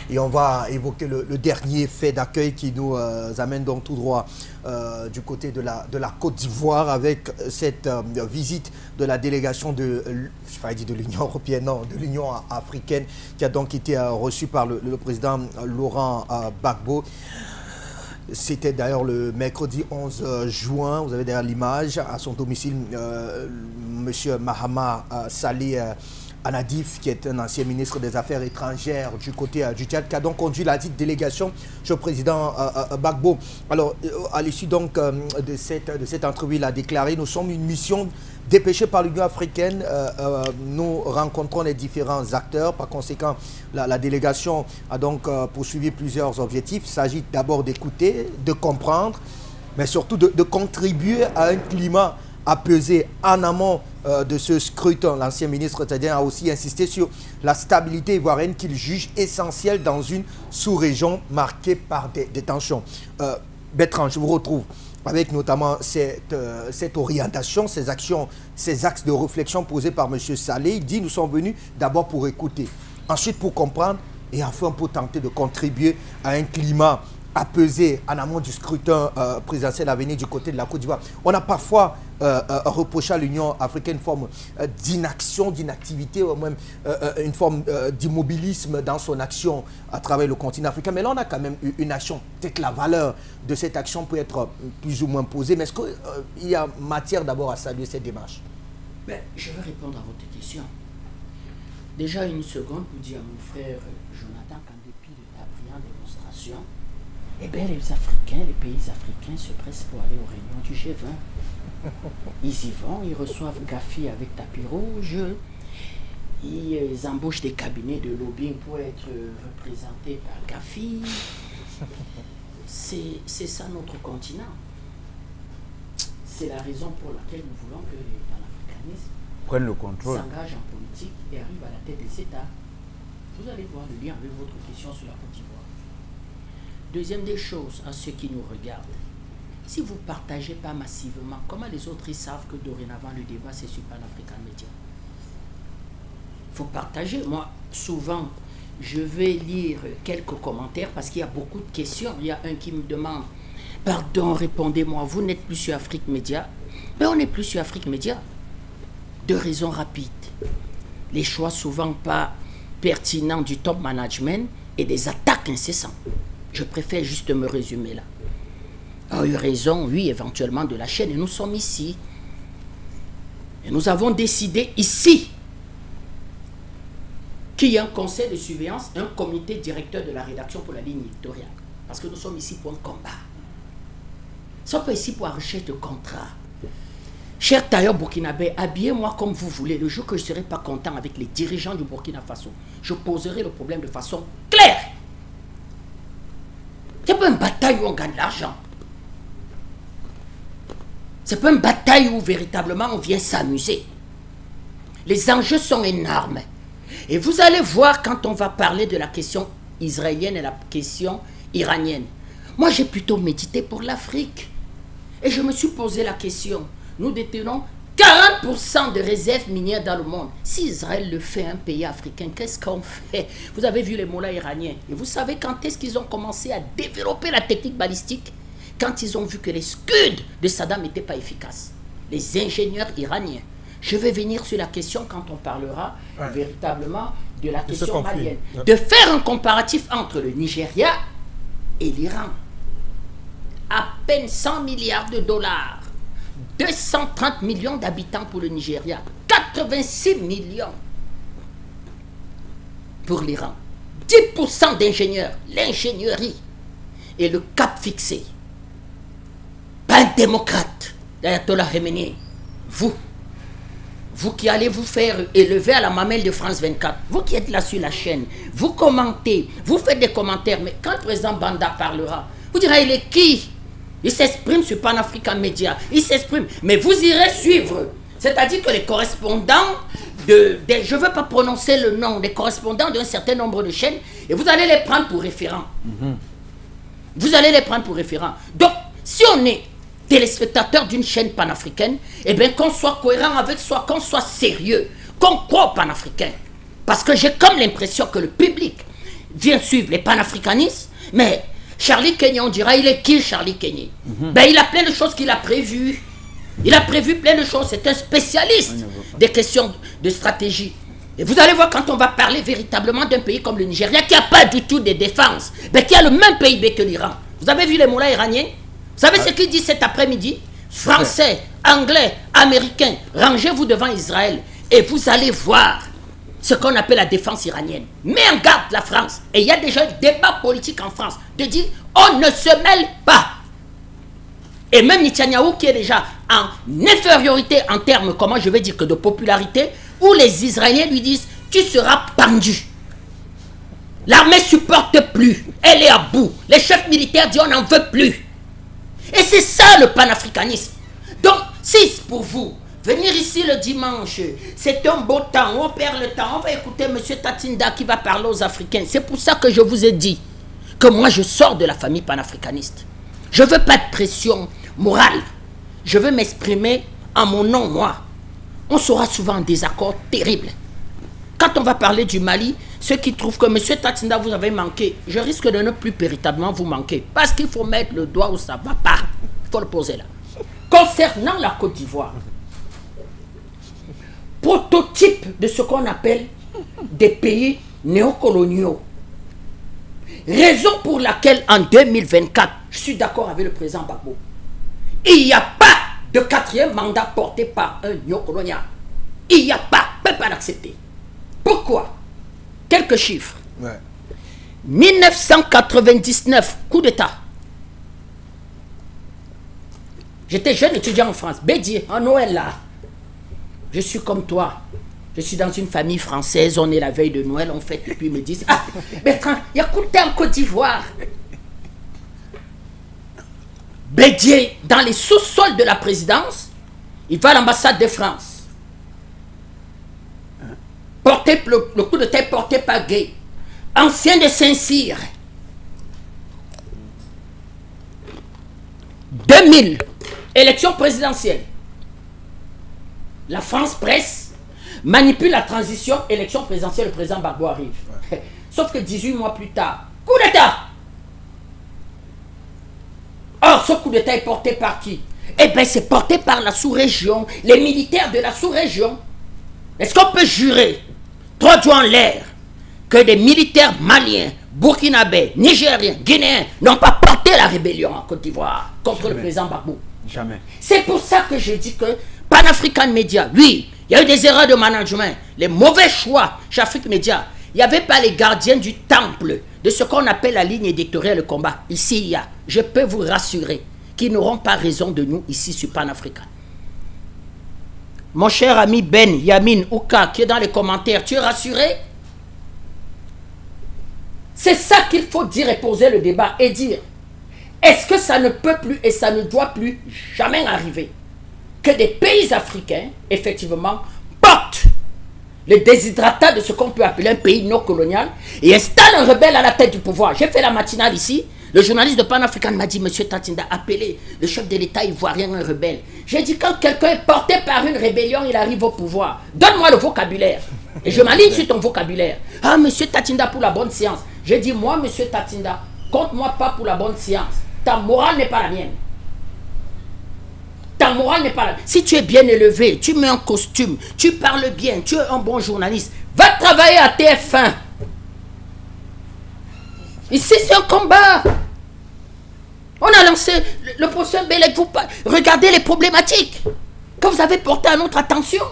Et on va évoquer le dernier fait d'accueil qui nous amène donc tout droit du côté de la Côte d'Ivoire avec cette visite de la délégation de l'Union européenne, non, de l'Union africaine qui a donc été reçue par le président Laurent Gbagbo. C'était d'ailleurs le mercredi 11 juin, vous avez d'ailleurs l'image, à son domicile, M. Mahama Saleh Anadif, qui est un ancien ministre des Affaires étrangères du côté du Tchad, qui a donc conduit la dite délégation chez le président Gbagbo. Alors, à l'issue donc de cette entrevue, il a déclaré: nous sommes une mission dépêchée par l'Union africaine. Nous rencontrons les différents acteurs. Par conséquent, la délégation a donc poursuivi plusieurs objectifs. Il s'agit d'abord d'écouter, de comprendre, mais surtout de contribuer à un climat apaisé en amont de ce scrutin. L'ancien ministre tchadien a aussi insisté sur la stabilité ivoirienne qu'il juge essentielle dans une sous-région marquée par des tensions. Bertrand, je vous retrouve avec notamment cette orientation, ces actions, ces axes de réflexion posés par M. Saleh. Il dit: nous sommes venus d'abord pour écouter, ensuite pour comprendre et enfin pour tenter de contribuer à un climat apaisé en amont du scrutin présidentiel à venir du côté de la Côte d'Ivoire. On a parfois reproché à l'Union africaine une forme d'inaction, d'inactivité, ou même une forme d'immobilisme dans son action à travers le continent africain. Mais là, on a quand même eu une action. Peut-être la valeur de cette action peut être plus ou moins posée. Mais est-ce qu'il y a matière d'abord à saluer cette démarche? Ben, je vais répondre à votre question. Déjà une seconde pour dire à mon frère Jonathan qu'en dépit de la brillante démonstration, eh bien, les Africains, les pays africains se pressent pour aller aux réunions du G20. Ils y vont, ils reçoivent Gafi avec tapis rouge, ils embauchent des cabinets de lobbying pour être représentés par Gafi. C'est ça notre continent. C'est la raison pour laquelle nous voulons que les panafricanistes prennent le contrôle, s'engagent en politique et arrivent à la tête des États. Vous allez voir le lien avec votre question sur la Côte d'Ivoire. Deuxième des choses, à ceux qui nous regardent, si vous ne partagez pas massivement, comment les autres ils savent que dorénavant le débat c'est sur Pan-African Media? Il faut partager. Moi, souvent, je vais lire quelques commentaires parce qu'il y a beaucoup de questions. Il y a un qui me demande: pardon, répondez-moi, vous n'êtes plus sur Afrique Média? Ben, on n'est plus sur Afrique Média. Deux raisons rapides. Les choix souvent pas pertinents du top management et des attaques incessantes. Je préfère juste me résumer là. A eu raison, oui, éventuellement de la chaîne. Et nous sommes ici. Et nous avons décidé ici qu'il y a un conseil de surveillance, un comité directeur de la rédaction pour la ligne éditoriale. Parce que nous sommes ici pour un combat. Nous ne sommes pas ici pour la recherche de contrat. Cher tailleur burkinabé, habillez-moi comme vous voulez. Le jour que je ne serai pas content avec les dirigeants du Burkina Faso, je poserai le problème de façon claire. Ce n'est pas une bataille où on gagne de l'argent. Ce n'est pas une bataille où véritablement on vient s'amuser. Les enjeux sont énormes. Et vous allez voir quand on va parler de la question israélienne et la question iranienne. Moi, j'ai plutôt médité pour l'Afrique. Et je me suis posé la question. Nous détenons 40% de réserves minières dans le monde. Si Israël le fait, un pays africain, qu'est-ce qu'on fait? Vous avez vu les mollahs iraniens. Et vous savez quand est-ce qu'ils ont commencé à développer la technique balistique? Quand ils ont vu que les scuds de Saddam n'étaient pas efficaces. Les ingénieurs iraniens. Je vais venir sur la question quand on parlera véritablement de la question malienne. De faire un comparatif entre le Nigeria et l'Iran. À peine 100 milliards de dollars. 230 millions d'habitants pour le Nigeria, 86 millions pour l'Iran, 10% d'ingénieurs, l'ingénierie et le cap fixé. Pas un démocrate, l'Ayatollah Khamenei, vous qui allez vous faire élever à la mamelle de France 24, vous qui êtes là sur la chaîne, vous commentez, vous faites des commentaires, mais quand le président Banda parlera, vous direz: il est qui? Il s'exprime sur Pan-African Media. Il s'exprime. Mais vous irez suivre. C'est-à-dire que les correspondants je ne veux pas prononcer le nom, des correspondants d'un certain nombre de chaînes, et vous allez les prendre pour référents. Vous allez les prendre pour référents. Donc, si on est téléspectateur d'une chaîne panafricaine, eh bien qu'on soit cohérent avec soi, qu'on soit sérieux, qu'on croit au panafricain. Parce que j'ai comme l'impression que le public vient suivre les panafricanistes, mais Charlie Kenny, on dira, il est qui Charlie Kenny? Ben, il a plein de choses qu'il a prévues. Il a prévu plein de choses. C'est un spécialiste des questions de stratégie. Et vous allez voir, quand on va parler véritablement d'un pays comme le Nigeria, qui n'a pas du tout de défense, mais qui a le même PIB que l'Iran. Vous avez vu les moulins iraniens? Vous savez ce qu'ils disent cet après-midi? Français, Anglais, Américains, rangez-vous devant Israël et vous allez voir ce qu'on appelle la défense iranienne. Mets en garde la France. Et il y a déjà un débat politique en France de dire on ne se mêle pas. Et même Netanyahou qui est déjà en infériorité en termes, comment je vais dire, que de popularité, où les Israéliens lui disent tu seras pendu. L'armée ne supporte plus. Elle est à bout. Les chefs militaires disent on n'en veut plus. Et c'est ça le panafricanisme. Donc, si pour vous, venir ici le dimanche, c'est un beau temps, on perd le temps, on va écouter M. Tatinda qui va parler aux Africains. C'est pour ça que je vous ai dit que moi je sors de la famille panafricaniste. Je ne veux pas de pression morale. Je veux m'exprimer en mon nom, moi. On sera souvent en désaccord terrible. Quand on va parler du Mali, ceux qui trouvent que M. Tatinda vous avez manqué, je risque de ne plus véritablement vous manquer. Parce qu'il faut mettre le doigt où ça ne va pas. Il faut le poser là. Concernant la Côte d'Ivoire, prototype de ce qu'on appelle des pays néocoloniaux. Raison pour laquelle en 2024, je suis d'accord avec le président Gbagbo, il n'y a pas de 4e mandat porté par un néocolonial. Il n'y a pas, on ne peut pas l'accepter. Pourquoi? Quelques chiffres. Ouais. 1999, coup d'État. J'étais jeune étudiant en France. Bédier, en Noël là. Je suis comme toi. Je suis dans une famille française. On est la veille de Noël. On fête. Et puis ils me disent ah, Bertrand, il y a coup d'État en Côte d'Ivoire. Bédier, dans les sous-sols de la présidence, il va à l'ambassade de France. Le coup d'État est porté par Gay, ancien de Saint-Cyr. 2000, élection présidentielle. La France presse, manipule la transition, élection présidentielle, le président Gbagbo arrive. Ouais. Sauf que 18 mois plus tard, coup d'État. Or, ce coup d'État est porté par qui? Eh bien, c'est porté par la sous-région, les militaires de la sous-région. Est-ce qu'on peut jurer, 3 doigts en l'air, que des militaires maliens, burkinabés, nigériens, guinéens n'ont pas porté la rébellion en Côte d'Ivoire contre le président Gbagbo? Jamais. C'est pour ça que je dis que Pan-African Media, oui, il y a eu des erreurs de management, les mauvais choix chez Afrique Media. Il n'y avait pas les gardiens du temple de ce qu'on appelle la ligne éditoriale de combat. Ici, il y a, je peux vous rassurer, qu'ils n'auront pas raison de nous ici sur Pan-African. Mon cher ami Ben, Yamin, Ouka, qui est dans les commentaires, tu es rassuré? C'est ça qu'il faut dire et poser le débat et dire, est-ce que ça ne peut plus et ça ne doit plus jamais arriver que des pays africains, effectivement, portent le déshydratat de ce qu'on peut appeler un pays non colonial et installent un rebelle à la tête du pouvoir. J'ai fait la matinale ici. Le journaliste de Pan-African m'a dit, Monsieur Tatinda, appelez le chef de l'État ivoirien un rebelle. J'ai dit, quand quelqu'un est porté par une rébellion, il arrive au pouvoir. Donne-moi le vocabulaire. Et je m'aligne sur ton vocabulaire. Ah, Monsieur Tatinda, pour la bonne science. J'ai dit, moi, Monsieur Tatinda, compte-moi pas pour la bonne science. Ta morale n'est pas la mienne. Ta morale n'est pas la mienne. Si tu es bien élevé, tu mets un costume, tu parles bien, tu es un bon journaliste, va travailler à TF1. Ici, c'est un combat. On a lancé le professeur Bellec. Regardez les problématiques que vous avez portées à notre attention.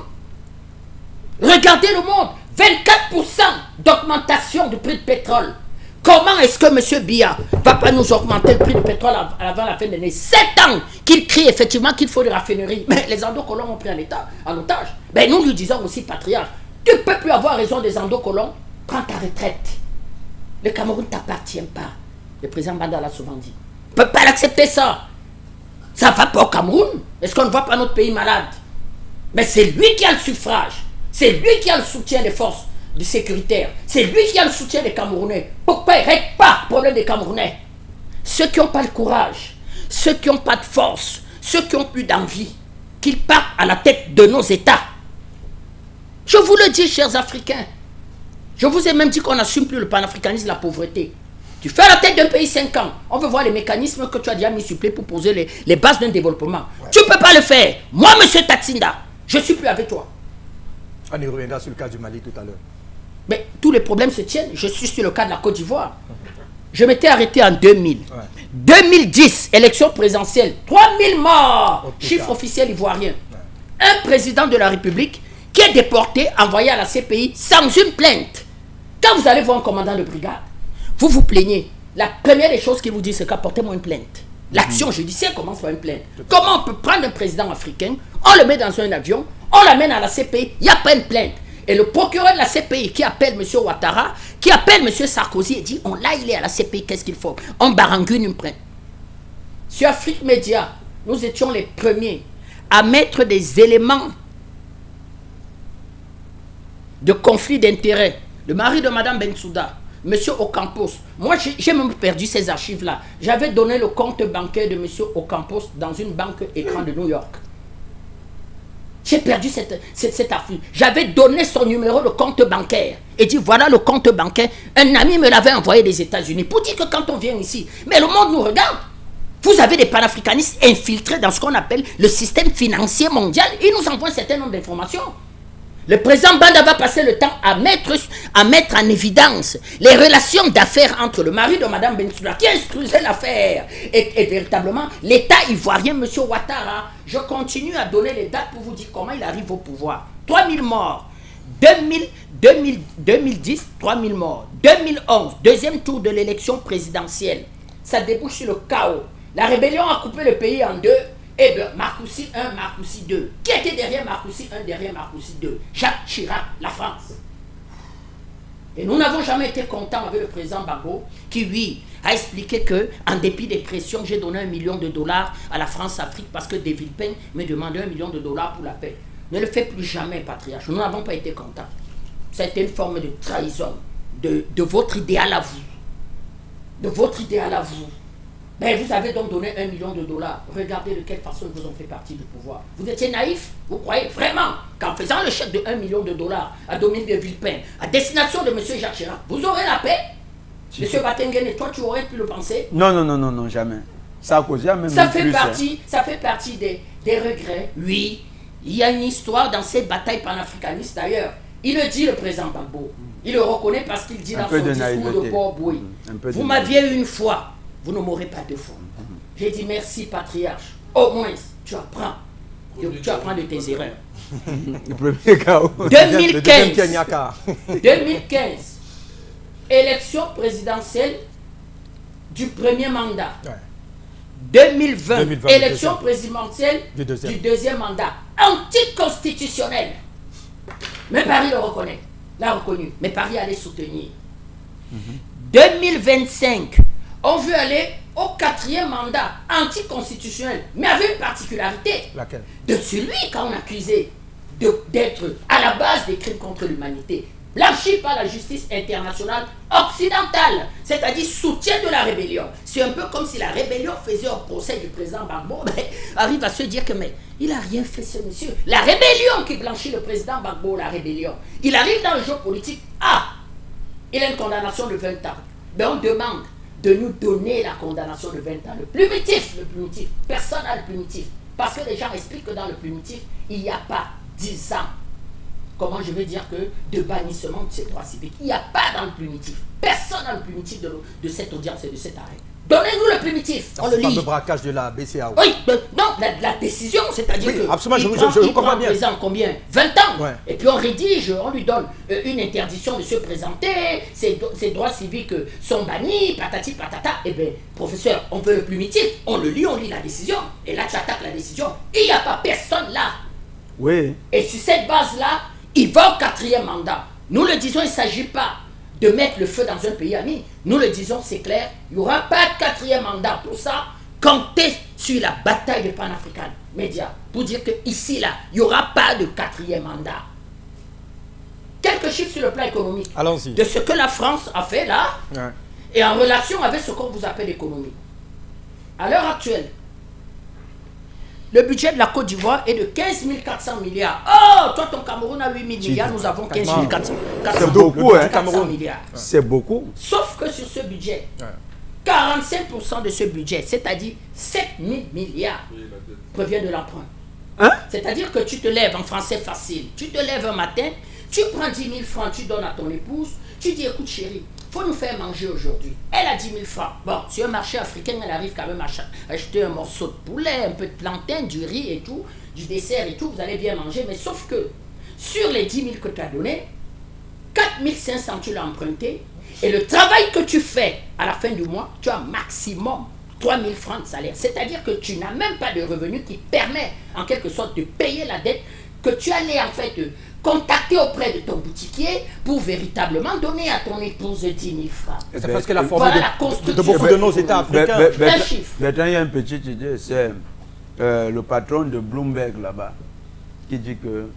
Regardez le monde. 24% d'augmentation du prix de pétrole. Comment est-ce que M. Biya ne va pas nous augmenter le prix du pétrole avant la fin de l'année? 7 ans qu'il crie effectivement qu'il faut des raffineries. Mais les endocolons ont pris en otage. Ben, nous lui disons aussi, patriarche, tu ne peux plus avoir raison des endocolons. Prends ta retraite. Le Cameroun ne t'appartient pas. Le président Banda l'a souvent dit. On ne peut pas l'accepter ça. Ça ne va pas au Cameroun. Est-ce qu'on ne voit pas notre pays malade? Mais c'est lui qui a le suffrage. C'est lui qui a le soutien des forces sécuritaires. C'est lui qui a le soutien des Camerounais. Pourquoi il ne règle pas le problème des Camerounais? Ceux qui n'ont pas le courage, ceux qui n'ont pas de force, ceux qui n'ont plus d'envie, qu'ils partent à la tête de nos États. Je vous le dis, chers Africains. Je vous ai même dit qu'on n'assume plus le panafricanisme, la pauvreté. Tu fais la tête d'un pays 5 ans. On veut voir les mécanismes que tu as déjà mis sur pied pour poser les bases d'un développement. Ouais. Tu ne peux pas le faire. Moi, monsieur Tatsinda, je ne suis plus avec toi. On y reviendra sur le cas du Mali tout à l'heure. Mais tous les problèmes se tiennent. Je suis sur le cas de la Côte d'Ivoire. Je m'étais arrêté en 2000. Ouais. 2010, élection présidentielle. 3000 morts. Chiffre officiel ivoirien. Ouais. Un président de la République qui est déporté, envoyé à la CPI sans une plainte. Quand vous allez voir un commandant de brigade, vous vous plaignez. La première des choses qu'il vous dit, c'est qu'apportez-moi une plainte. L'action judiciaire commence par une plainte. Comment on peut prendre un président africain, on le met dans un avion, on l'amène à la CPI, il n'y a pas une plainte. Et le procureur de la CPI qui appelle M. Ouattara, qui appelle M. Sarkozy et dit, là il est à la CPI, qu'est-ce qu'il faut? On barangune une plainte. Sur Afrique Média, nous étions les premiers à mettre des éléments de conflit d'intérêts. Le mari de Mme Bensouda, M. Ocampos, moi j'ai même perdu ces archives-là. J'avais donné le compte bancaire de M. Ocampos dans une banque écran de New York. J'ai perdu cette archive. J'avais donné son numéro de compte bancaire et dit voilà le compte bancaire. Un ami me l'avait envoyé des États-Unis pour dire que quand on vient ici, mais le monde nous regarde. Vous avez des panafricanistes infiltrés dans ce qu'on appelle le système financier mondial. Ils nous envoient un certain nombre d'informations. Le président Banda va passer le temps à mettre en évidence les relations d'affaires entre le mari de Mme Bensouda qui instruisait l'affaire et véritablement l'État ivoirien, M. Ouattara. Je continue à donner les dates pour vous dire comment il arrive au pouvoir. 3000 morts. 2010, 3000 morts. 2011, deuxième tour de l'élection présidentielle. Ça débouche sur le chaos. La rébellion a coupé le pays en deux. Et bien, Marcoussi 1, Marcoussi 2. Qui était derrière Marcoussi 1, derrière Marcoussi 2? Jacques Chirac, la France. Et nous n'avons jamais été contents avec le président Gbagbo, qui, lui, a expliqué que, en dépit des pressions, j'ai donné $1 million à la France-Afrique parce que De Villepin me demandait $1 million pour la paix. Ne le faites plus jamais, patriarche. Nous n'avons pas été contents. C'était une forme de trahison de votre idéal à vous. De votre idéal à vous. Mais vous avez donc donné $1 million. Regardez de quelle façon ils vous ont fait partie du pouvoir. Vous étiez naïf? Vous croyez vraiment qu'en faisant le chèque de $1 million à Dominique de Villepin, à destination de M. Jacques Chirac, vous aurez la paix? Si. M. Batengen, et toi, tu aurais pu le penser? Non, jamais. Ça fait partie des regrets. Oui, il y a une histoire dans cette bataille panafricaniste d'ailleurs. Il le dit, le président Gbagbo. Il le reconnaît parce qu'il dit dans son discours de Port-Boué. Vous m'aviez eu une fois. Vous ne m'aurez pas deux fois. J'ai dit merci, patriarche. Au moins, tu apprends de tes erreurs. 2015, élection présidentielle du premier mandat. Ouais. 2020, élection présidentielle du deuxième mandat. Anticonstitutionnel. Mais Paris le reconnaît, l'a reconnu. Mais Paris allait soutenir. 2025. On veut aller au 4e mandat anticonstitutionnel, mais avec une particularité. Laquelle? De celui qu'on accusait d'être à la base des crimes contre l'humanité, blanchi par la justice internationale occidentale, c'est-à-dire soutien de la rébellion. C'est un peu comme si la rébellion faisait un procès du président Gbagbo, mais arrive à se dire que mais il n'a rien fait ce monsieur. La rébellion qui blanchit le président Gbagbo, la rébellion. Il arrive dans le jeu politique, il a une condamnation de 20 ans. Mais on demande de nous donner la condamnation de 20 ans. Le primitif. Personne n'a le primitif. Parce que les gens expliquent que dans le primitif, il n'y a pas 10 ans. Comment je vais dire que de bannissement de ces droits civiques. Il n'y a pas dans le primitif. Personne n'a le primitif de cette audience et de cet arrêt. Donnez-nous le primitif. On le lit. Le braquage de la BCAO. Oui, non, la décision, c'est-à-dire que absolument, je comprends bien. Combien 20 ans. Ouais. Et puis on rédige, on lui donne une interdiction de se présenter, ses droits civiques sont bannis, patati patata. Eh bien, professeur, on veut le primitif, on le lit, on lit la décision, et là tu attaques la décision. Il n'y a pas personne là. Oui. Et sur cette base-là, il va au 4e mandat. Nous le disons, il ne s'agit pas de mettre le feu dans un pays ami. Nous le disons, c'est clair, il n'y aura pas de 4e mandat. Pour ça, comptez sur la bataille de Pan-African Média pour dire qu'ici, là, il n'y aura pas de 4e mandat. Quelques chiffres sur le plan économique. Allons-y. De ce que la France a fait là, et en relation avec ce qu'on vous appelle l'économie. À l'heure actuelle, le budget de la Côte d'Ivoire est de 15 400 milliards. Oh, toi, ton Cameroun a 8 000 milliards, nous avons 15 400 C'est beaucoup, hein. milliards. C'est beaucoup. Sauf que sur ce budget, 45% de ce budget, c'est-à-dire 7 000 milliards, provient de l'emprunt. Hein? C'est-à-dire que tu te lèves en français facile. Tu te lèves un matin, tu prends 10 000 francs, tu donnes à ton épouse, tu dis, écoute chérie, faut nous faire manger aujourd'hui. Elle a 10 000 francs. Bon, sur un marché africain, elle arrive quand même à acheter un morceau de poulet, un peu de plantain, du riz et tout, du dessert et tout, vous allez bien manger. Mais sauf que, sur les 10 000 que tu as donné, 4 500 tu l'as emprunté, et le travail que tu fais à la fin du mois, tu as maximum 3 000 francs de salaire. C'est-à-dire que tu n'as même pas de revenu qui permet, en quelque sorte, de payer la dette que tu allais en fait contacter auprès de ton boutiquier pour véritablement donner à ton épouse 10 000 francs. C'est parce que la forme Voilà de beaucoup de nos États africains. Un chiffre. Maintenant, il y a un petit idée, c'est le patron de Bloomberg là-bas qui dit que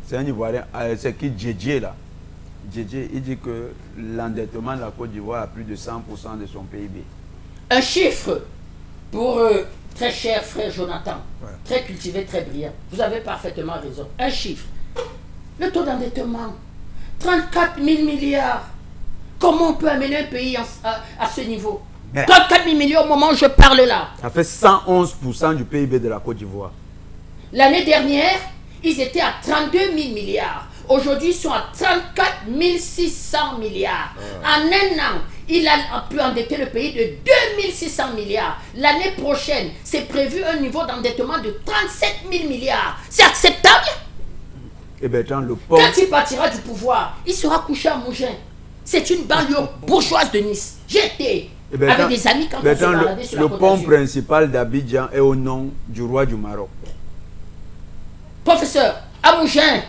c'est un Ivoirien, c'est qui Djedje là. Djedje, il dit que l'endettement de la Côte d'Ivoire a plus de 100% de son PIB. Un chiffre pour très cher frère Jonathan, très cultivé, très brillant. Vous avez parfaitement raison. Un chiffre. Le taux d'endettement, 34 000 milliards. Comment on peut amener un pays à ce niveau? 34 000 milliards au moment où je parle là. Ça fait 111% du PIB de la Côte d'Ivoire. L'année dernière, ils étaient à 32 000 milliards. Aujourd'hui, ils sont à 34 600 milliards. En un an, il a pu endetter le pays de 2 600 milliards. L'année prochaine, c'est prévu un niveau d'endettement de 37 000 milliards. C'est acceptable? Et bien, le pauvre... Quand il partira du pouvoir, il sera couché à Mougins. C'est une banlieue bourgeoise de Nice. J'étais avec des amis quand on se baladait sur la le Côte pont d'Azur. principal d'Abidjan est au nom du roi du Maroc. Professeur, à Mougins,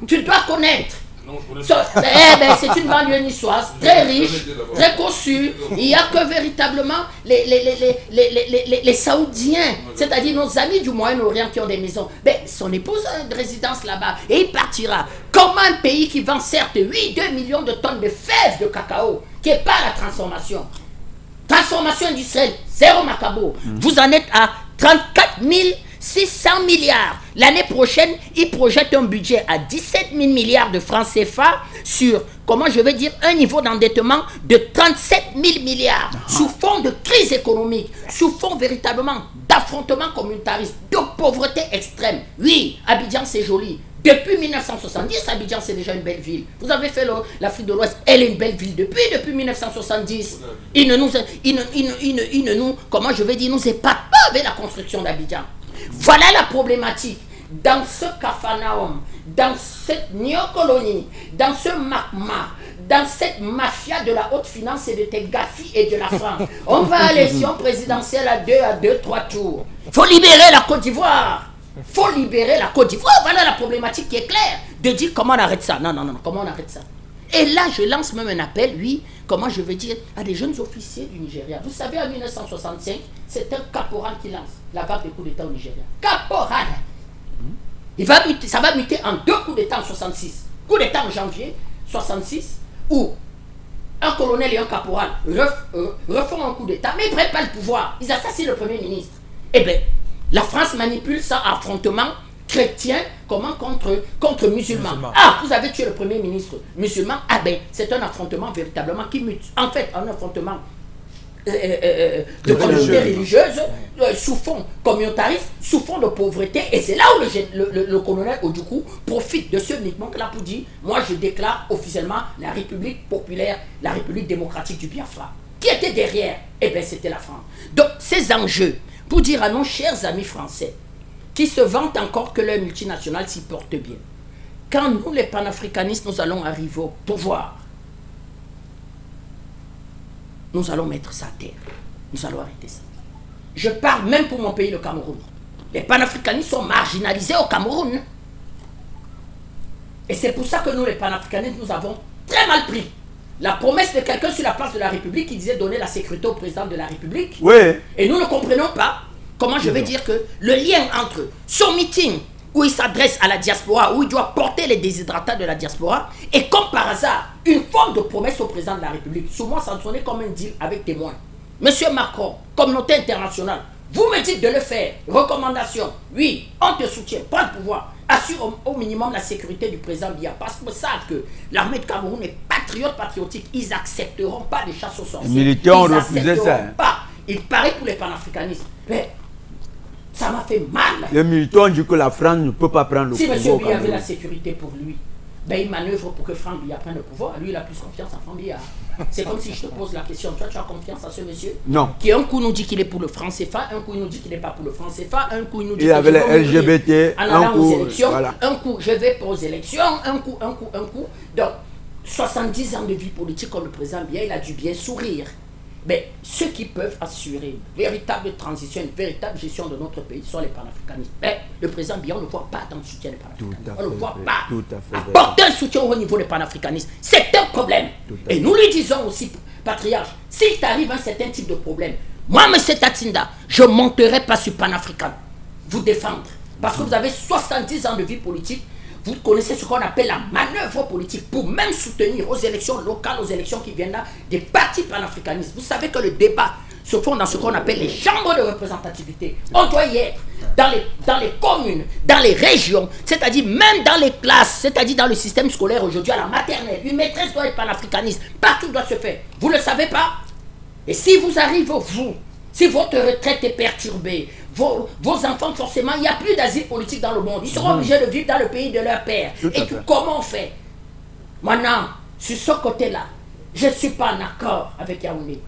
tu dois connaître. Non, je connais C'est une banlieue niçoise, très riche, très cossue. Il n'y a que véritablement les Saoudiens, c'est-à-dire nos amis du Moyen-Orient qui ont des maisons. Son épouse a une résidence là-bas et il partira. Comment un pays qui vend certes 2 millions de tonnes de fèves de cacao, qui n'est pas la transformation. Transformation industrielle, zéro macabo. Vous en êtes à 34 600 milliards. L'année prochaine, ils projettent un budget à 17 000 milliards de francs CFA sur, comment je vais dire, un niveau d'endettement de 37 000 milliards. Sous fond de crise économique, sous fond véritablement d'affrontement communautariste, de pauvreté extrême. Oui, Abidjan c'est joli. Depuis 1970, Abidjan c'est déjà une belle ville. Vous avez fait l'Afrique de l'Ouest, elle est une belle ville depuis 1970. Il ne nous, comment je vais dire, nous épate pas avec la construction d'Abidjan. Voilà la problématique. Dans ce capharnaüm, dans cette néocolonie, dans ce magma, dans cette mafia de la haute finance et de tes gafis et de la France, on va à l'élection présidentielle à 3 tours. Il faut libérer la Côte d'Ivoire. Faut libérer la Côte d'Ivoire. Voilà la problématique qui est claire. De dire comment on arrête ça. Non, comment on arrête ça. Et là, je lance même un appel, oui, comment je veux dire, à des jeunes officiers du Nigeria. Vous savez, en 1965, c'est un caporal qui lance la vague de coups d'État au Nigeria. Caporal. Ça va muter en 2 coups d'État en 66. Coup d'État en janvier 66, où un colonel et un caporal refont un coup d'État, mais ils ne prennent pas le pouvoir. Ils assassinent le Premier ministre. Eh bien, la France manipule ça affrontement chrétien, comment contre musulmans. Ah, vous avez tué le Premier ministre musulman. Ah ben, c'est un affrontement véritablement qui mute. En fait, un affrontement de communauté religieuse, sous fond communautariste, sous fond de pauvreté. Et c'est là où le colonel Ojukwu profite de ce mouvement-là pour dire, moi je déclare officiellement la République populaire, la République démocratique du Biafra. Qui était derrière? Eh bien, c'était la France. Donc, ces enjeux, pour dire à nos chers amis français, qui se vantent encore que leur multinationale s'y porte bien. Quand nous, les panafricanistes, nous allons arriver au pouvoir, nous allons mettre ça à terre. Nous allons arrêter ça. Je parle même pour mon pays, le Cameroun. Les panafricanistes sont marginalisés au Cameroun. Et c'est pour ça que nous, les panafricanistes, nous avons très mal pris la promesse de quelqu'un sur la place de la République qui disait donner la sécurité au président de la République. Oui. Et nous ne comprenons pas comment je vais dire que le lien entre son meeting où il s'adresse à la diaspora, où il doit porter les déshydratats de la diaspora, et comme par hasard, une forme de promesse au président de la République. Souvent, ça sonnait comme un deal avec témoins. Monsieur Macron, communauté internationale, Vous me dites de le faire. Recommandation. Oui, on te soutient. Prends le pouvoir. Assure au minimum la sécurité du président Biya. Parce qu'ils savent que l'armée de Cameroun est patriotique. Ils n'accepteront pas des chasses aux sorciers. Les militaires ont refusé ça. Pas. Il paraît pour les panafricanistes. Mais ça m'a fait mal. Les militaires ont dit que la France ne peut pas prendre le pouvoir. Si M. Biya avait la sécurité pour lui, ben il manœuvre pour que Franck Biya prenne le pouvoir. Lui, il a plus confiance en Franck Biya. C'est comme si je te pose la question. Toi, tu as confiance à ce monsieur? Non. Qui un coup nous dit qu'il est pour le franc CFA, un coup il nous dit qu'il n'est pas pour le franc CFA, un coup il nous dit il avait les LGBT, en allant coup, aux élections, voilà. un coup je vais pas aux élections, un coup. Donc, 70 ans de vie politique comme le président Biya, il a dû bien sourire. Mais ceux qui peuvent assurer une véritable transition, une véritable gestion de notre pays sont les panafricanistes. Mais le président Biya, on ne voit pas dans le soutien des panafricanistes. On ne voit pas. Tout à fait. Apporter un soutien au niveau des panafricanistes, c'est un problème. Et nous lui disons aussi, patriarche, s'il t'arrive un certain type de problème, moi, M. Tatinda, je ne monterai pas sur panafricain, vous défendre. Parce que vous avez 70 ans de vie politique. Vous connaissez ce qu'on appelle la manœuvre politique pour même soutenir aux élections locales, aux élections qui viennent là, des partis panafricanistes. Vous savez que le débat se fonde dans ce qu'on appelle les chambres de représentativité. On doit y être dans les communes, dans les régions, c'est-à-dire même dans les classes, c'est-à-dire dans le système scolaire aujourd'hui, à la maternelle. Une maîtresse doit être panafricaniste. Partout doit se faire. Vous ne le savez pas? Et si vous arrivez, vous, si votre retraite est perturbée, vos enfants, forcément, il n'y a plus d'asile politique dans le monde. Ils seront obligés de vivre dans le pays de leur père. Et comment on fait? Maintenant, sur ce côté-là, je ne suis pas en accord avec Yaoundé.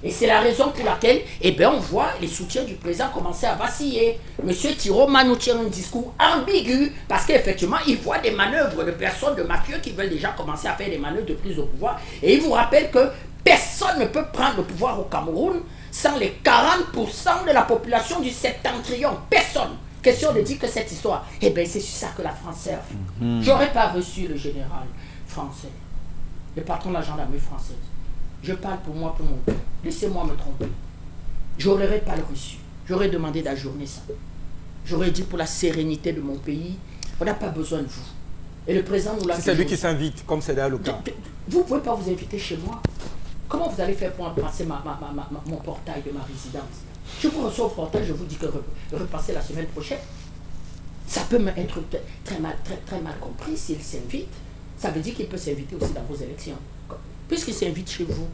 Et c'est la raison pour laquelle, on voit les soutiens du président commencer à vaciller. Monsieur Tiroma nous tient un discours ambigu, parce qu'effectivement, il voit des manœuvres de personnes, de mafieux qui veulent déjà commencer à faire des manœuvres de prise au pouvoir. Et il vous rappelle que personne ne peut prendre le pouvoir au Cameroun sans les 40% de la population du septentrion. Personne. Question de dire que cette histoire, c'est sur ça que la France sert. J'aurais pas reçu le général français, le patron de la gendarmerie française. Je parle pour moi, pour mon père. Laissez-moi me tromper. J'aurais pas le reçu. J'aurais demandé d'ajourner ça. J'aurais dit pour la sérénité de mon pays, on n'a pas besoin de vous. Et le président nous l'a dit. C'est lui qui s'invite, comme c'est là le cas. Vous ne pouvez pas vous inviter chez moi. Comment vous allez faire pour passer mon portail de ma résidence? Je vous reçois au portail, je vous dis que repasser la semaine prochaine. Ça peut être très mal compris s'il s'invite. Ça veut dire qu'il peut s'inviter aussi dans vos élections. Puisqu'il s'invite chez vous,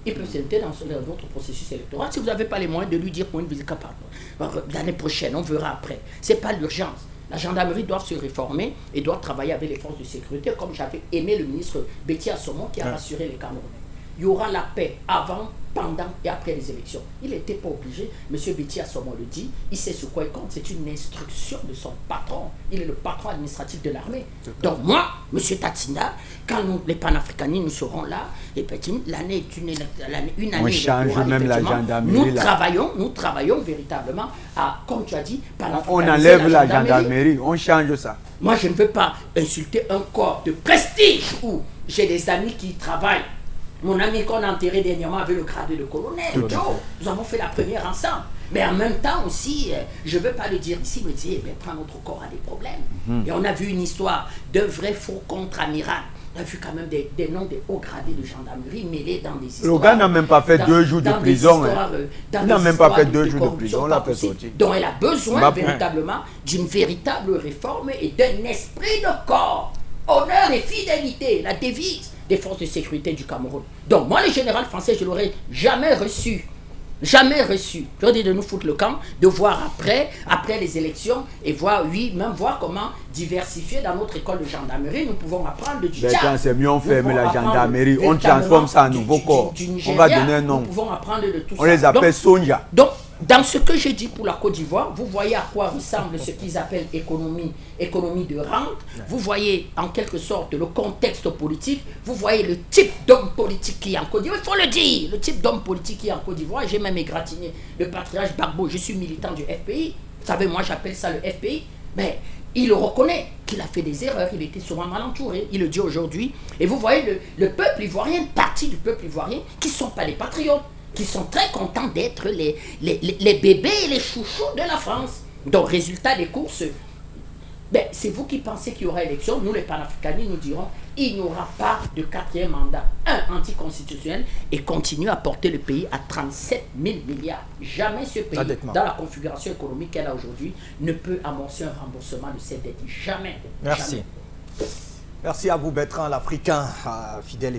il peut s'inviter dans votre processus électoral. Si vous n'avez pas les moyens de lui dire pour une visite l'année prochaine, on verra après. Ce n'est pas l'urgence. La gendarmerie doit se réformer et doit travailler avec les forces de sécurité, comme j'avais aimé le ministre Betty Assomon qui a rassuré les Camerounais. Il y aura la paix avant, pendant et après les élections. Il n'était pas obligé. M. Betty Assomon le dit. Il sait sur quoi il compte. C'est une instruction de son patron. Il est le patron administratif de l'armée. Donc moi, M. Tatinda, quand nous, les panafricanistes, nous serons là, l'année est une année. On change même la gendarmerie. Nous travaillons véritablement à, comme tu as dit, on enlève la gendarmerie. On change ça. Moi, je ne veux pas insulter un corps de prestige où j'ai des amis qui travaillent. Mon ami qu'on a enterré dernièrement avait le grade de colonel. Joe, nous avons fait la première ensemble. Mais en même temps aussi, je ne veux pas le dire ici, mais dire, prends notre corps à des problèmes. Et on a vu une histoire de vrai faux contre-amiral. On a vu quand même des noms des hauts gradés de gendarmerie mêlés dans des histoires. Le gars n'a même pas fait 2 jours de prison. Il n'a même pas fait 2 jours de prison. On l'a fait sortir. Donc elle a besoin véritablement d'une véritable réforme et d'un esprit de corps. Honneur et fidélité, la devise des forces de sécurité du Cameroun. Donc moi, le général français, je ne l'aurais jamais reçu. Jamais reçu. Je dis de nous foutre le camp, de voir après les élections, et voir, même voir comment diversifier dans notre école de gendarmerie. Nous pouvons apprendre du Tchad. C'est mieux, on ferme la gendarmerie, on transforme ça en nouveau corps. On va donner un nom. Nous pouvons apprendre de tout ça. On les appelle Sonja. Donc, dans ce que j'ai dit pour la Côte d'Ivoire, vous voyez à quoi ressemble ce qu'ils appellent économie de rente. Vous voyez en quelque sorte le contexte politique. Vous voyez le type d'homme politique qui est en Côte d'Ivoire. Il faut le dire, le type d'homme politique qui est en Côte d'Ivoire. J'ai même égratigné le patriarche Gbagbo. Je suis militant du FPI. Vous savez, moi j'appelle ça le FPI. Mais il le reconnaît qu'il a fait des erreurs. Il était souvent mal entouré. Il le dit aujourd'hui. Et vous voyez le peuple ivoirien, une partie du peuple ivoirien qui ne sont pas les patriotes, qui sont très contents d'être les bébés et les chouchous de la France. Donc, résultat des courses, Ben, c'est vous qui pensez qu'il y aura élection. Nous, les panafricanistes, nous dirons il n'y aura pas de 4e mandat. Anticonstitutionnel et continue à porter le pays à 37 000 milliards. Jamais ce pays, dans la configuration économique qu'elle a aujourd'hui, ne peut amorcer un remboursement de cette dette. Jamais. Merci. Jamais. Merci à vous, Bertrand, l'Africain, fidèle.